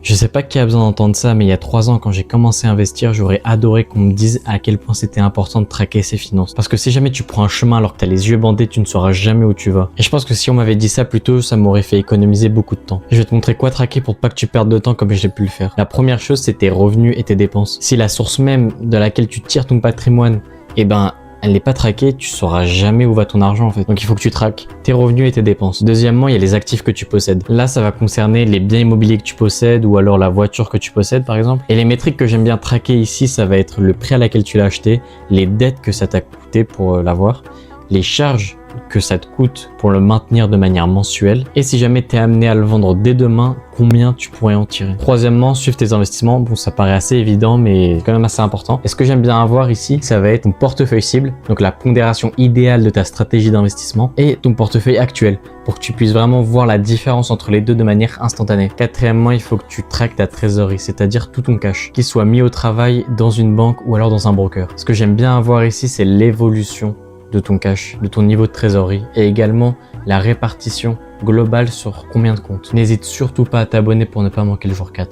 Je sais pas qui a besoin d'entendre ça, mais il y a 3 ans, quand j'ai commencé à investir, j'aurais adoré qu'on me dise à quel point c'était important de traquer ses finances. Parce que si jamais tu prends un chemin alors que t'as les yeux bandés, tu ne sauras jamais où tu vas. Et je pense que si on m'avait dit ça plus tôt, ça m'aurait fait économiser beaucoup de temps. Et je vais te montrer quoi traquer pour pas que tu perdes de temps comme j'ai pu le faire. La première chose, c'est tes revenus et tes dépenses. Si la source même de laquelle tu tires ton patrimoine, elle n'est pas traquée, tu sauras jamais où va ton argent en fait. Donc il faut que tu traques tes revenus et tes dépenses. Deuxièmement, il y a les actifs que tu possèdes. Là, ça va concerner les biens immobiliers que tu possèdes ou alors la voiture que tu possèdes par exemple. Et les métriques que j'aime bien traquer ici, ça va être le prix à laquelle tu l'as acheté, les dettes que ça t'a coûté pour l'avoir, les charges que ça te coûte pour le maintenir de manière mensuelle et si jamais tu es amené à le vendre dès demain, combien tu pourrais en tirer. Troisièmement, suivre tes investissements. Bon, ça paraît assez évident, mais quand même assez important. Et ce que j'aime bien avoir ici, ça va être ton portefeuille cible, donc la pondération idéale de ta stratégie d'investissement et ton portefeuille actuel pour que tu puisses vraiment voir la différence entre les deux de manière instantanée. Quatrièmement, il faut que tu traques ta trésorerie, c'est-à-dire tout ton cash, qu'il soit mis au travail dans une banque ou alors dans un broker. Ce que j'aime bien avoir ici, c'est l'évolution de ton cash, de ton niveau de trésorerie et également la répartition globale sur combien de comptes. N'hésite surtout pas à t'abonner pour ne pas manquer le jour 4.